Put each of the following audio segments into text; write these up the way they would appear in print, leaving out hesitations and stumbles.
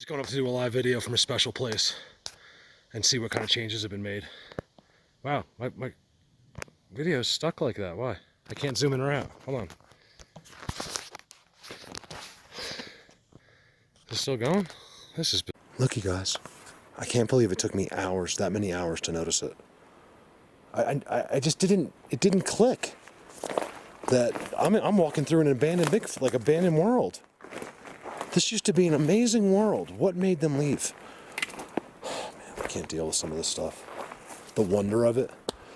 Just going up to do a live video from a special place and see what kind of changes have been made. Wow, my video is stuck like that. Why? I can't zoom in or out. Hold on. Is it still going? This is... Look, you guys. I can't believe it took me hours, that many hours to notice it. I just didn't, it didn't click that I'm walking through an abandoned Bigfoot, like abandoned world. This used to be an amazing world. What made them leave? Oh, man, I can't deal with some of this stuff. The wonder of it.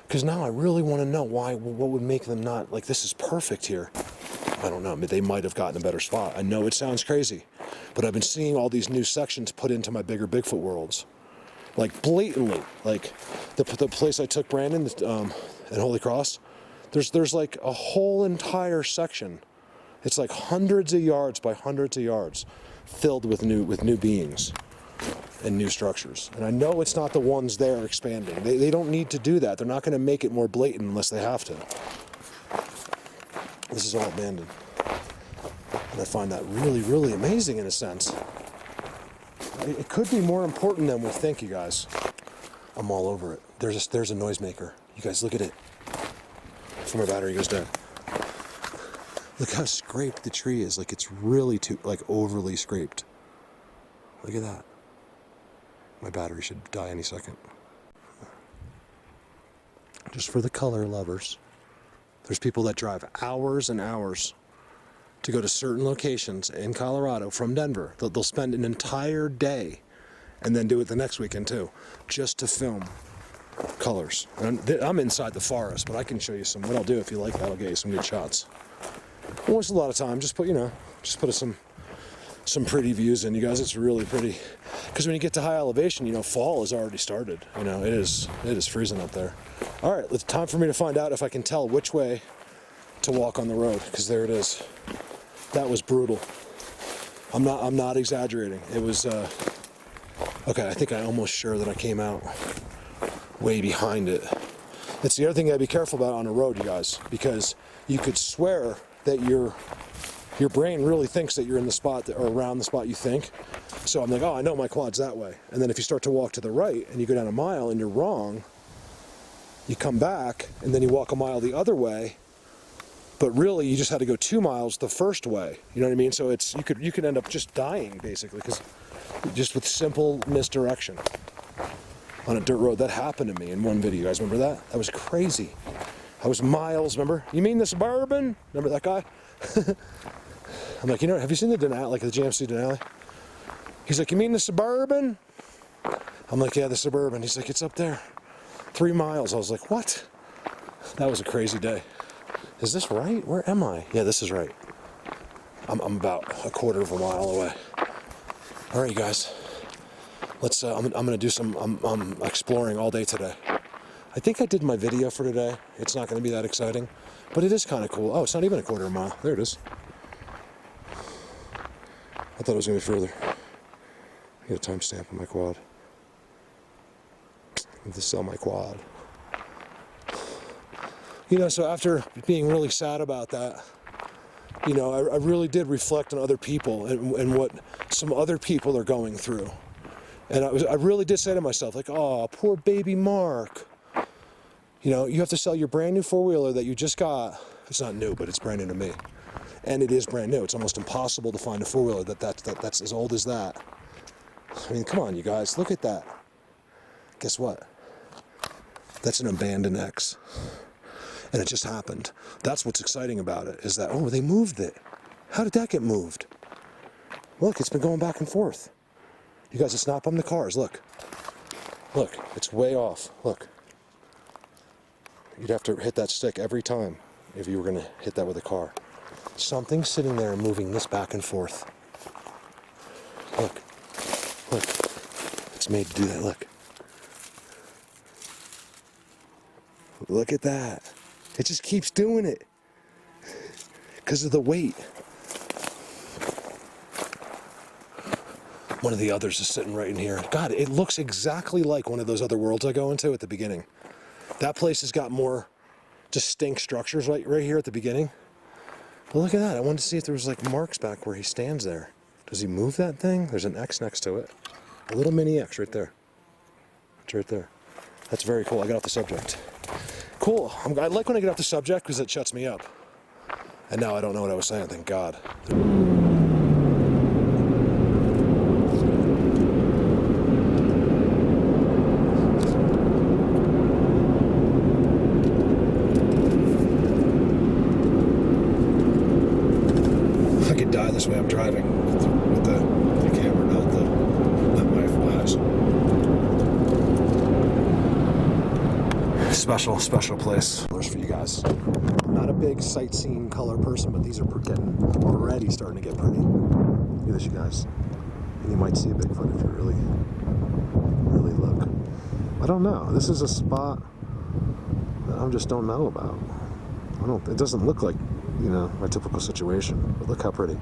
Because now I really want to know why, what would make them not, like, this is perfect here. I don't know, they might have gotten a better spot. I know it sounds crazy, but I've been seeing all these new sections put into my bigger Bigfoot worlds. Like, blatantly. Like, the place I took Brandon, in Holy Cross, there's like a whole entire section. It's like hundreds of yards by hundreds of yards filled with new beings and new structures. And I know it's not the ones there expanding. They don't need to do that. They're not going to make it more blatant unless they have to. This is all abandoned. And I find that really, really amazing in a sense. It could be more important than we think, you guys. I'm all over it. There's a noisemaker. You guys, look at it. Before my battery goes dead. Look how scraped the tree is. Like, it's really overly scraped. Look at that. My battery should die any second. Just for the color lovers. There's people that drive hours and hours to go to certain locations in Colorado from Denver. They'll spend an entire day and then do it the next weekend too, just to film colors. And I'm inside the forest, but I can show you what I'll do if you like that. I'll get you some good shots. It was a lot of time. Just put some pretty views in, you guys. It's really pretty. Because when you get to high elevation, fall has already started. It is freezing up there. All right, it's time for me to find out if I can tell which way to walk on the road, because there it is. That was brutal. I'm not exaggerating. It was okay. I think I'm almost sure that I came out way behind it. That's the other thing you gotta be careful about on the road, you guys, because you could swear that your brain really thinks that you're in the spot or around the spot you think. So I'm like, oh, I know my quad's that way. And then if you start to walk to the right and you go down a mile and you're wrong, you come back and then you walk a mile the other way. But really, you just had to go 2 miles the first way. You know what I mean? So you could end up just dying basically, because just with simple misdirection on a dirt road. That happened to me in one video. You guys remember that? That was crazy. I was miles. Remember? You mean the Suburban? Remember that guy? I'm like, have you seen the Denali, like the GMC Denali? He's like, you mean the Suburban? I'm like, yeah, the Suburban. He's like, it's up there, 3 miles. I was like, what? That was a crazy day. Is this right? Where am I? Yeah, this is right. I'm about a quarter of a mile away. All right, you guys. Let's. I'm gonna do some. I'm exploring all day today. I think I did my video for today. It's not going to be that exciting, but it is kind of cool. Oh, it's not even a quarter of a mile. There it is. I thought it was going to be further. I get a timestamp on my quad. I need to sell my quad. So after being really sad about that, I really did reflect on other people and what some other people are going through. And I really did say to myself, like, oh, poor baby Mark. You have to sell your brand new four-wheeler that you just got. It's not new, but it's brand new to me. And it is brand new. It's almost impossible to find a four-wheeler that's as old as that. I mean, come on, you guys. Look at that. Guess what? That's an abandoned X. And it just happened. That's what's exciting about it, is that, oh, they moved it. How did that get moved? Look, it's been going back and forth. You guys, it's not bumping the cars. Look. Look, it's way off. Look. You'd have to hit that stick every time if you were going to hit that with a car. Something's sitting there and moving this back and forth. Look. Look. It's made to do that. Look. Look at that. It just keeps doing it. Because of the weight. One of the others is sitting right in here. God, it looks exactly like one of those other worlds I go into at the beginning. That place has got more distinct structures right here at the beginning. But look at that. I wanted to see if there was like marks back where he stands there. Does he move that thing? There's an X next to it. A little mini X right there. It's right there. That's very cool. I got off the subject. Cool. I like when I get off the subject because it shuts me up. And now I don't know what I was saying, thank God. I could die this way I'm driving with the camera, not my eyes. Special place. There's for you guys. I'm not a big sightseeing color person, but these are already starting to get pretty. Look at this, you guys. And you might see a Bigfoot if you really look. I don't know. This is a spot that I just don't know about. It doesn't look like, my typical situation, but look how pretty.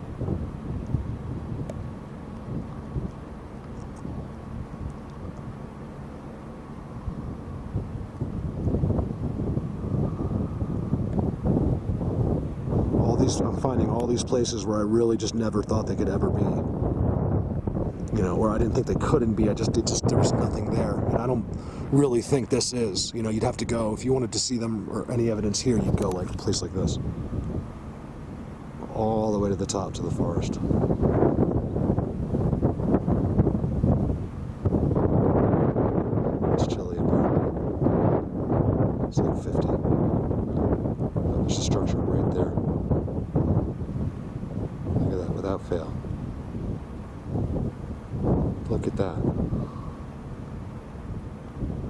I'm finding all these places where I really just never thought they could ever be. Where I didn't think they couldn't be. There was nothing there. And I don't really think this is. You'd have to go, if you wanted to see them or any evidence here, you'd go like a place like this. All the way to the top to the forest. It's chilly up here. It's like 50. Oh, there's a structure right there. Look at that, without fail. Look at that.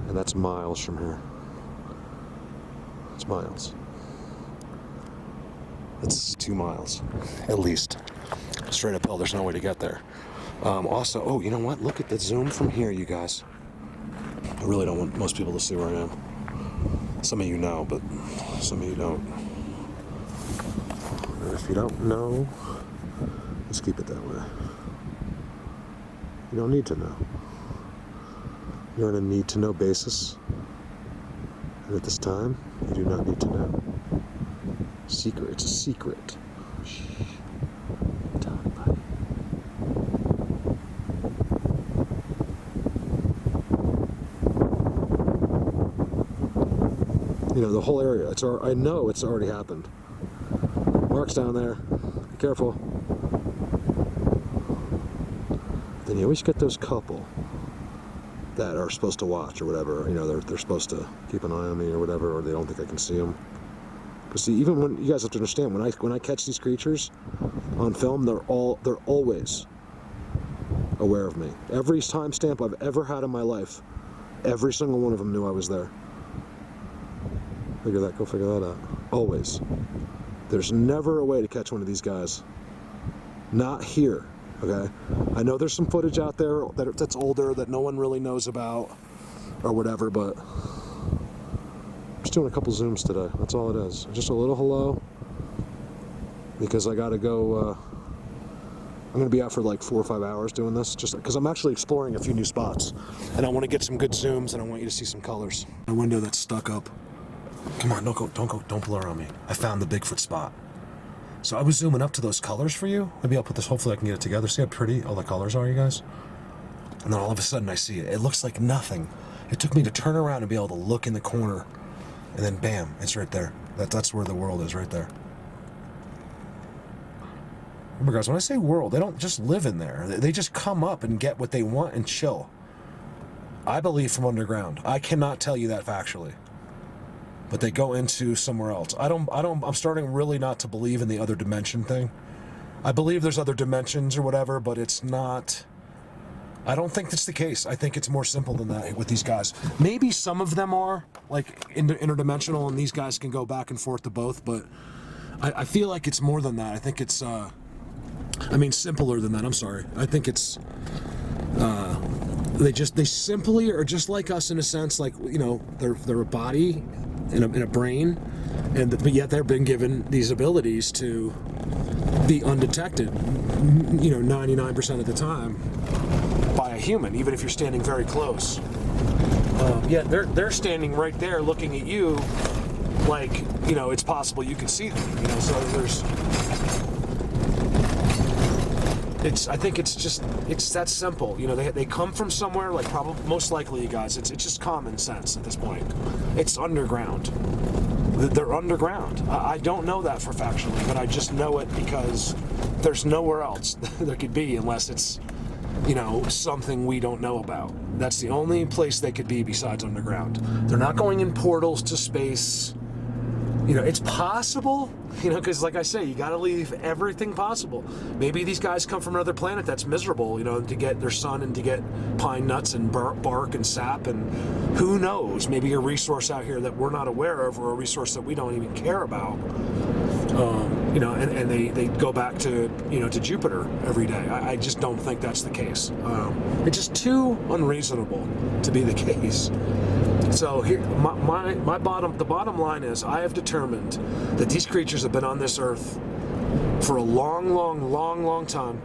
And that's miles from here. It's miles. That's 2 miles, at least. Straight uphill, there's no way to get there. Also, oh, you know what? Look at the zoom from here, you guys. I really don't want most people to see where I am. Some of you know, but some of you don't. And if you don't know, let's keep it that way. You don't need to know. You're on a need-to-know basis. And at this time, you do not need to know. Secret. It's a secret. Shh. Tell anybody. The whole area. I know it's already happened. Mark's down there. Be careful. Then you always get those couple that are supposed to watch or whatever. They're supposed to keep an eye on me or whatever, or they don't think I can see them. But see, even when you guys have to understand, when I catch these creatures on film, they're always aware of me. Every timestamp I've ever had in my life, every single one of them knew I was there. Go figure that out. Always. There's never a way to catch one of these guys. Not here, okay? I know there's some footage out there that's older that no one really knows about or whatever, but I'm just doing a couple zooms today. That's all it is. Just a little hello, because I gotta go, I'm gonna be out for like 4 or 5 hours doing this, just because I'm actually exploring a few new spots, and I want to get some good zooms, and I want you to see some colors. The window that's stuck up. Come on, don't blur on me. I found the Bigfoot spot. So I was zooming up to those colors for you. Maybe I'll put this, hopefully I can get it together. See how pretty all the colors are, you guys? And then all of a sudden I see it. It looks like nothing. It took me to turn around and be able to look in the corner, and then bam, it's right there. That's where the world is, right there. Remember guys, when I say world, they don't just live in there. They just come up and get what they want and chill. I believe from underground. I cannot tell you that factually. But they go into somewhere else. I'm starting really not to believe in the other dimension thing. I believe there's other dimensions or whatever, but it's not, I don't think that's the case. I think it's more simple than that with these guys. Maybe some of them are, like, interdimensional, and these guys can go back and forth to both, but I feel like it's more than that. I think it's, simpler than that, I'm sorry. I think it's, they simply are just like us in a sense, like, they're a body in a brain, but yet they've been given these abilities to be undetected, 99% of the time by a human, even if you're standing very close. Yet they're standing right there looking at you like, it's possible you can see them, so I think it's that simple. You know, they come from somewhere, like probably, most likely, you guys, it's just common sense at this point. It's underground. They're underground. I don't know that for factually, but I just know it because there's nowhere else there could be unless it's, you know, something we don't know about. That's the only place they could be besides underground. They're not going in portals to space. You know, it's possible, you know, because like I say, you got to leave everything possible. Maybe these guys come from another planet that's miserable, you know, to get their sun and to get pine nuts and bark and sap, and who knows, maybe a resource out here that we're not aware of, or a resource that we don't even care about. You know, and they go back to, you know, to Jupiter every day. I just don't think that's the case. It's just too unreasonable to be the case. So here, the bottom line is, I have determined that these creatures have been on this earth for a long time.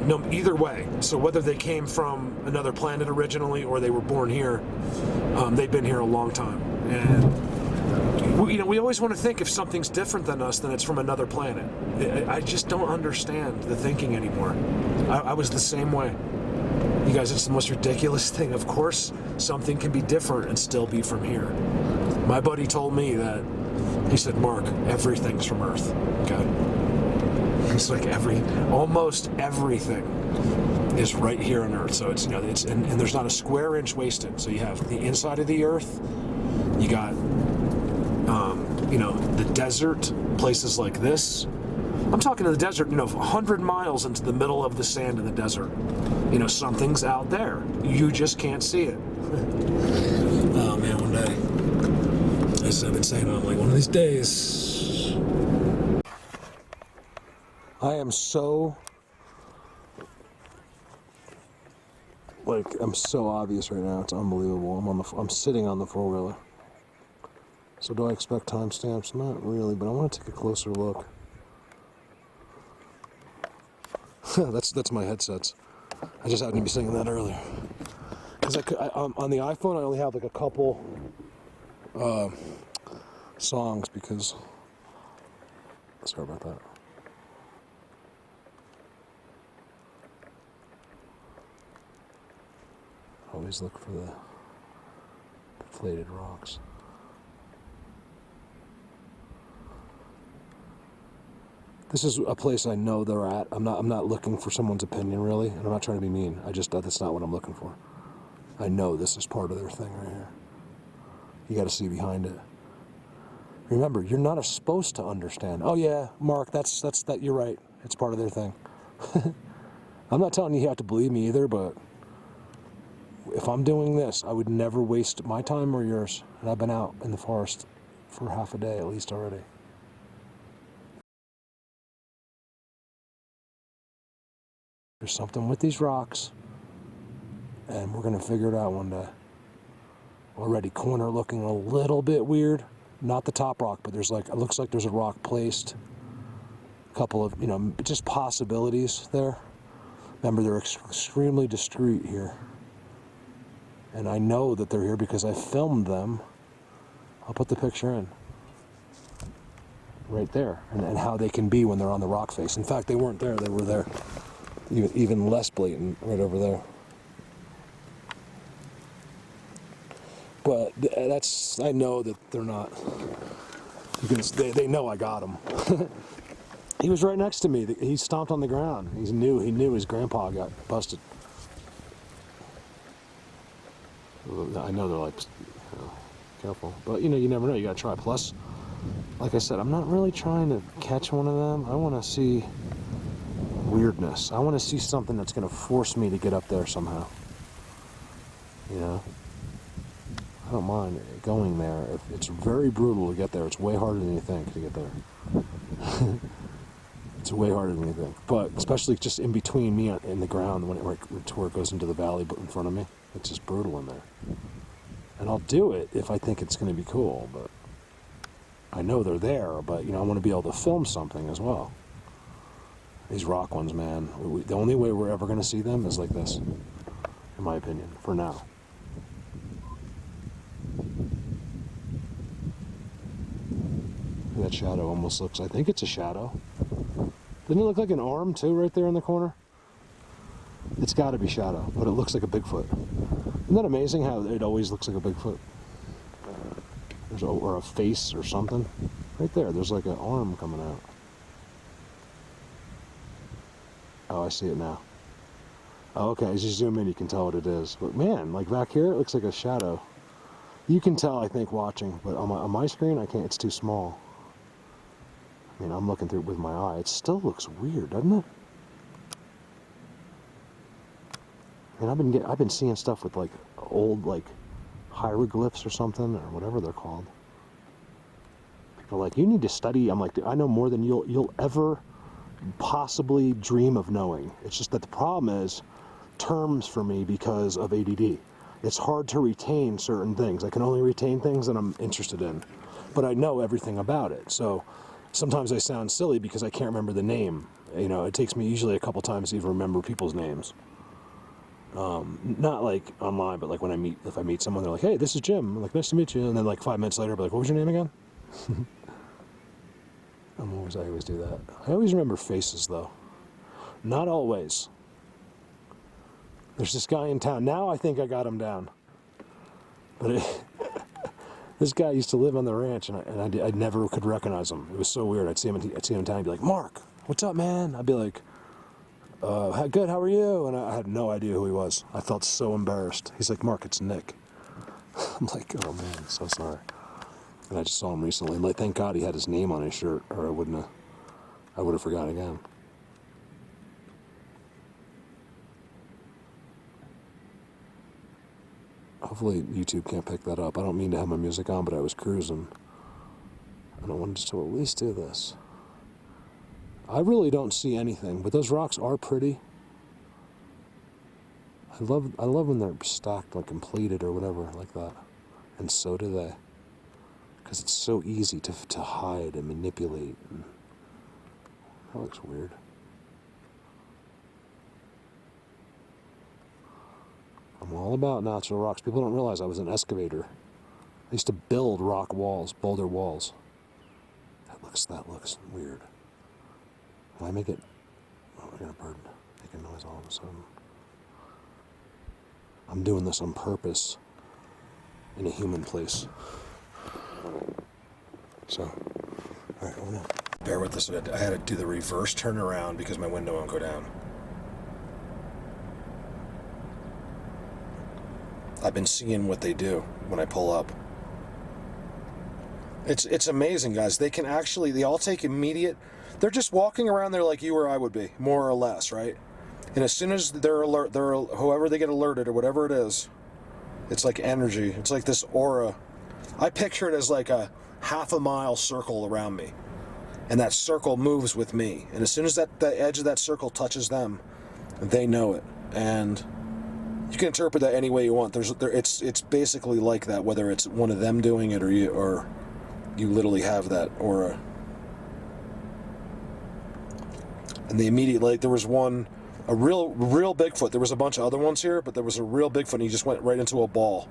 No, either way. So whether they came from another planet originally or they were born here, they've been here a long time. And you know, we always want to think if something's different than us, then it's from another planet. I just don't understand the thinking anymore. I was the same way. You guys, it's the most ridiculous thing. Of course, something can be different and still be from here. My buddy told me that, he said, Mark, everything's from Earth, okay? It's like almost everything is right here on Earth. So it's, you know, and there's not a square inch wasted. So you have the inside of the Earth, you got, you know, the desert, places like this. I'm talking to the desert, you know, 100 miles into the middle of the sand in the desert. You know, something's out there. You just can't see it. Oh man, one day, as I've been saying, I'm like, one of these days. I am so, like, I'm so obvious right now. It's unbelievable. I'm sitting on the four-wheeler. So do I expect timestamps? Not really, but I want to take a closer look. That's my headsets. I just happened to be singing that earlier. Because on the iPhone, I only have like a couple songs because. Sorry about that. Always look for the deflated rocks. This is a place I know they're at. I'm not looking for someone's opinion, really, and I'm not trying to be mean. That's not what I'm looking for. I know this is part of their thing right here. You got to see behind it. Remember, you're not supposed to understand. Oh yeah, Mark, that's you're right. It's part of their thing. I'm not telling you have to believe me either, but if I'm doing this, I would never waste my time or yours. And I've been out in the forest for half a day at least already. There's something with these rocks, and we're going to figure it out one day. Already corner looking a little bit weird. Not the top rock, but there's like, it looks like there's a rock placed. A couple of, you know, just possibilities there. Remember, they're extremely discreet here. And I know that they're here because I filmed them. I'll put the picture in. Right there. And how they can be when they're on the rock face. In fact, they weren't there, they were there. Even less blatant right over there. But I know that they're not, because they know I got him. He was right next to me. He stomped on the ground. He knew his grandpa got busted. I know they're like, careful. But you know, you never know. You gotta try. Plus, like I said, I'm not really trying to catch one of them. I want to see weirdness. I want to see something that's going to force me to get up there somehow. You know? I don't mind going there. It's very brutal to get there. It's way harder than you think to get there. It's way harder than you think. But especially just in between me and the ground, when to where it goes into the valley in front of me, it's just brutal in there. And I'll do it if I think it's going to be cool. But I know they're there. But you know, I want to be able to film something as well. These rock ones, man. The only way we're ever going to see them is like this, in my opinion, for now. That shadow almost looks, I think it's a shadow. Doesn't it look like an arm too right there in the corner? It's got to be shadow, but it looks like a Bigfoot. Isn't that amazing how it always looks like a Bigfoot? Or a face or something. Right there, there's like an arm coming out. Oh, I see it now. Oh, okay, as you zoom in, you can tell what it is. But man, like back here, it looks like a shadow. You can tell, I think, watching, but on my screen, I can't. It's too small. I mean, I'm looking through it with my eye. It still looks weird, doesn't it? I mean, I've been seeing stuff with like old like hieroglyphs or something, or whatever they're called. People are like, you need to study. I'm like, I know more than you'll ever possibly dream of knowing. It's just that the problem is terms for me because of ADD. It's hard to retain certain things. I can only retain things that I'm interested in, but I know everything about it. So sometimes I sound silly because I can't remember the name. You know, it takes me usually a couple times to even remember people's names. Not like online, but like when if I meet someone, they're like, hey, this is Jim. I'm like, nice to meet you. And then like 5 minutes later, I'll be like, what was your name again? I always do that. I always remember faces though. Not always. There's this guy in town. Now I think I got him down. But this guy used to live on the ranch, and I never could recognize him. It was so weird. I'd see him in town, and be like, Mark, what's up, man? I'd be like, good, how are you? And I had no idea who he was. I felt so embarrassed. He's like, Mark, it's Nick. I'm like, oh man, so sorry. And I just saw him recently. Like, thank God he had his name on his shirt, or I would have forgotten again. Hopefully YouTube can't pick that up. I don't mean to have my music on, but I was cruising. And I wanted to at least do this. I really don't see anything, but those rocks are pretty. I love when they're stacked, like completed or whatever, like that. And so do they. Because it's so easy to hide and manipulate. And that looks weird. I'm all about natural rocks. People don't realize I was an excavator. I used to build rock walls, boulder walls. That looks weird. Why make it? Oh, I got a bird making noise all of a sudden. I'm doing this on purpose in a human place. So, all right, hold on. Bear with this. I had to do the reverse turnaround because my window won't go down. I've been seeing what they do when I pull up. It's amazing, guys. They all take immediate. They're just walking around there like you or I would be, more or less, right? And as soon as whoever they get alerted or whatever it is, it's like energy. It's like this aura. I picture it as like a half a mile circle around me, and that circle moves with me. And as soon as the edge of that circle touches them, they know it. And you can interpret that any way you want. It's basically like that, whether it's one of them doing it or you literally have that aura. And the immediate, like, there was a real Bigfoot. There was a bunch of other ones here, but there was a real Bigfoot, and he just went right into a ball,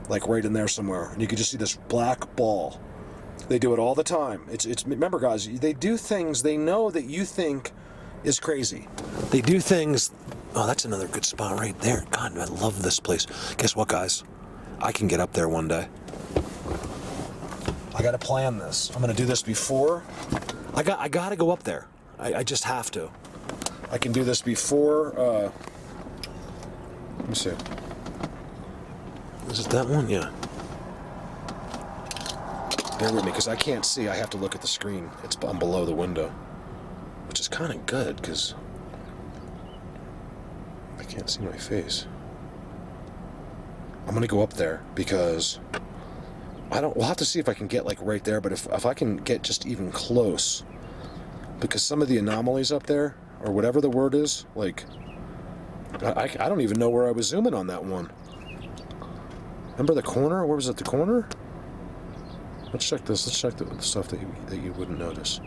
like right in there somewhere, and you could just see this black ball. They do it all the time. It's remember, guys, they do things they know that you think is crazy. They do things. Oh, that's another good spot right there. God, I love this place. Guess what, guys? I can get up there one day. I got to plan this. I'm going to do this before. I got to go up there. I just have to. I can do this before. Let me see. Is it that one? Yeah. Bear with me, because I can't see. I have to look at the screen. I'm below the window, which is kind of good because I can't see my face. I'm gonna go up there because we'll have to see if I can get like right there, but if I can get just even close, because some of the anomalies up there, or whatever the word is, like, I don't even know where I was zooming on that one. Remember the corner? Where was it, the corner? Let's check this. Let's check the stuff that you wouldn't notice.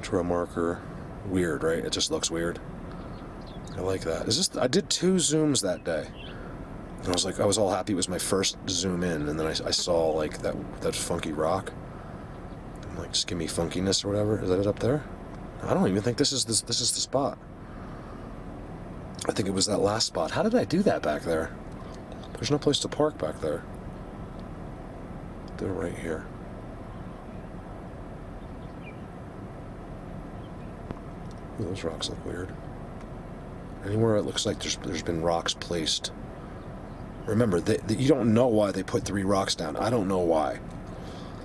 Trail marker. Weird, right? It just looks weird. I like that. I did 2 zooms that day. And I was all happy it was my first zoom in, and then I saw like that funky rock. And like, just give me funkiness or whatever. Is that it up there? I don't even think this is the spot. I think it was that last spot. How did I do that back there? There's no place to park back there. They're right here. Ooh, those rocks look weird. Anywhere it looks like there's been rocks placed. Remember, you don't know why they put 3 rocks down. I don't know why.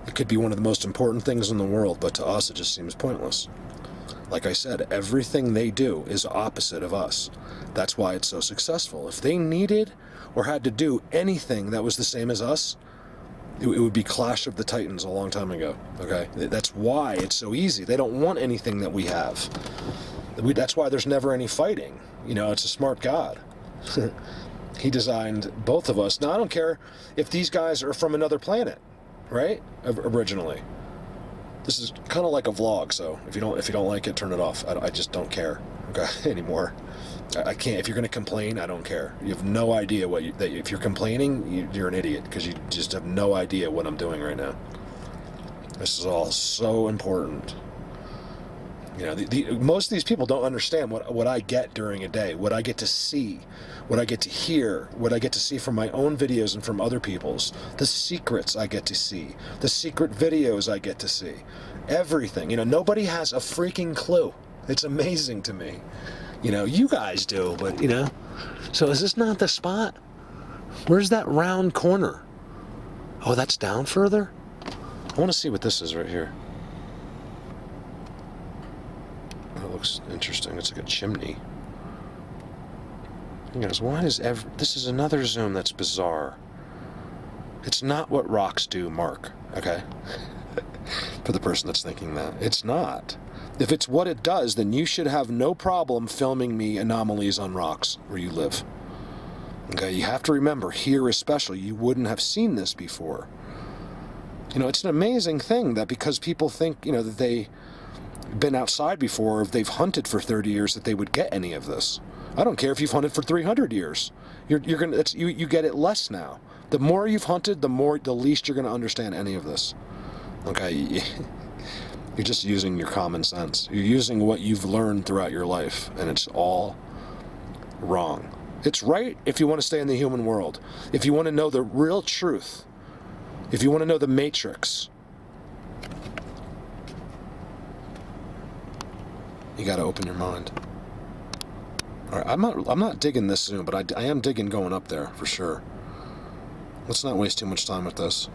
It could be one of the most important things in the world, but to us it just seems pointless. Like I said, everything they do is opposite of us. That's why it's so successful. If they needed or had to do anything that was the same as us, it would be Clash of the Titans a long time ago, okay? That's why it's so easy. They don't want anything that we have. That's why there's never any fighting. You know, it's a smart God. He designed both of us. Now, I don't care if these guys are from another planet, right? Originally. This is kind of like a vlog, so if you don't like it, turn it off. I just don't care, okay, anymore. I can't. If you're going to complain, I don't care. You have no idea if you're complaining, you're an idiot, because you just have no idea what I'm doing right now. This is all so important. You know, most of these people don't understand what I get during a day, what I get to see, what I get to hear, what I get to see from my own videos and from other people's, the secrets I get to see, the secret videos I get to see, everything. You know, nobody has a freaking clue. It's amazing to me. You know, you guys do, but, you know. So is this not the spot? Where's that round corner? Oh, that's down further? I want to see what this is right here. That looks interesting. It's like a chimney. You guys, why is this is another zoom that's bizarre. It's not what rocks do, Mark, okay? For the person that's thinking that. It's not. If it's what it does, then you should have no problem filming me anomalies on rocks where you live. Okay, you have to remember, here especially, you wouldn't have seen this before. You know, it's an amazing thing that because people think, you know, that they've been outside before, or if they've hunted for 30 years, that they would get any of this. I don't care if you've hunted for 300 years. You get it less now. The more you've hunted, the least you're going to understand any of this. Okay, you're just using your common sense. You're using what you've learned throughout your life, and it's all wrong. It's right if you want to stay in the human world. If you want to know the real truth, if you want to know the matrix, you got to open your mind. All right, I'm not digging this zoom, but I am digging going up there for sure. Let's not waste too much time with this.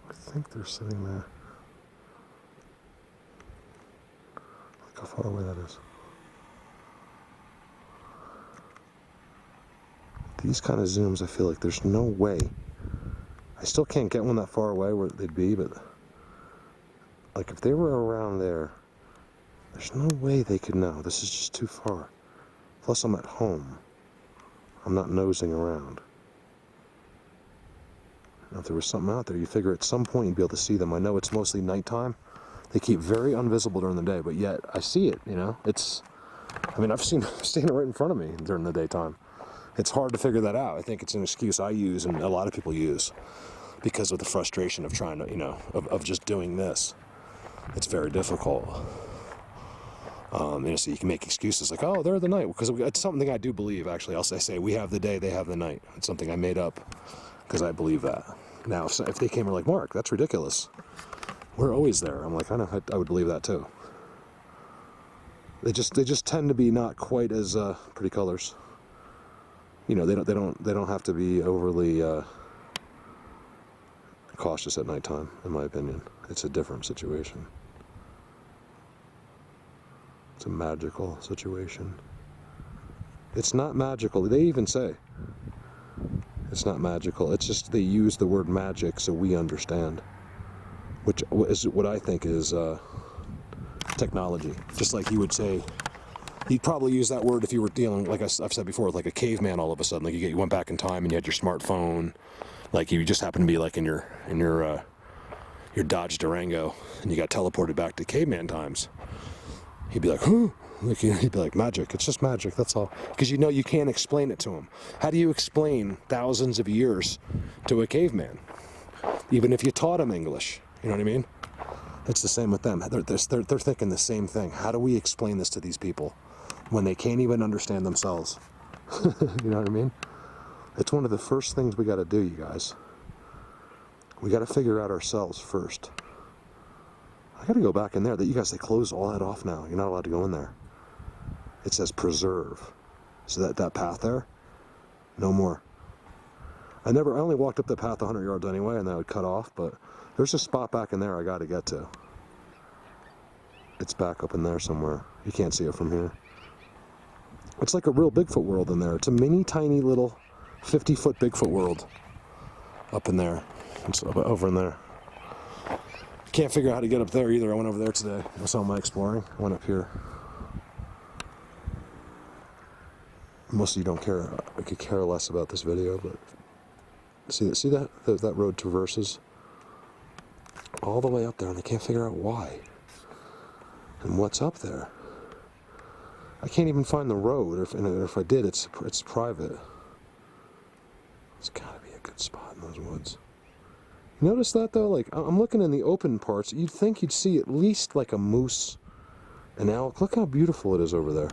I think they're sitting there. Look how far away that is. These kind of zooms, I feel like there's no way. I still can't get one that far away where they'd be, but like if they were around there, there's no way they could know. This is just too far. Plus I'm at home. I'm not nosing around. Now, if there was something out there, you figure at some point you'd be able to see them. I know it's mostly nighttime. They keep very invisible during the day, but yet I see it, you know? I've seen it right in front of me during the daytime. It's hard to figure that out. I think it's an excuse I use and a lot of people use. because of the frustration of trying to, you know, of just doing this. It's very difficult. You know, so you can make excuses like, oh, they're the night, because it's something I do believe, actually. I say we have the day, they have the night. It's something I made up because I believe that. Now, if they came and were like, Mark, that's ridiculous. We're always there. I'm like, I know, I would believe that too. They just tend to be not quite as pretty colors. You know, they don't have to be overly cautious at nighttime, in my opinion. It's a different situation. It's a magical situation. It's not magical. They even say it's not magical. It's just they use the word magic so we understand, which is what I think is technology. Just like you would say, you'd probably use that word if you were dealing, like I've said before, with like a caveman all of a sudden. Like you went back in time and you had your smartphone. Like you just happened to be like in your Dodge Durango and you got teleported back to caveman times. He'd be like, huh? Like, he'd be like, magic. It's just magic, that's all. Because you know you can't explain it to him. How do you explain thousands of years to a caveman? Even if you taught him English, you know what I mean? It's the same with them. They're thinking the same thing. How do we explain this to these people when they can't even understand themselves? You know what I mean? It's one of the first things we got to do, you guys. We got to figure out ourselves first. I got to go back in there. That you guys, they close all that off now. You're not allowed to go in there. It says preserve. So that path there, no more. I only walked up the path 100 yards anyway, and then I would cut off, but there's a spot back in there I got to get to. It's back up in there somewhere. You can't see it from here. It's like a real Bigfoot world in there. It's a mini, tiny little 50-foot Bigfoot world up in there. It's over in there. Can't figure out how to get up there either. I went over there today. That's all my exploring. I went up here. Most of you don't care. I could care less about this video, but see that road traverses all the way up there, and I can't figure out why and what's up there. I can't even find the road. If I did, it's private. It's got to be a good spot in those woods. Notice that though, like I'm looking in the open parts, you'd think you'd see at least like a moose, an elk. Look how beautiful it is over there.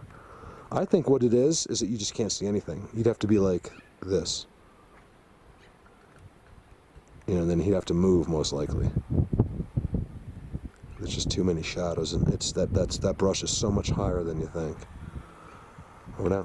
I think what it is that you just can't see anything. You'd have to be like this. You know, and then he'd have to move most likely. There's just too many shadows, and that brush is so much higher than you think. Over now.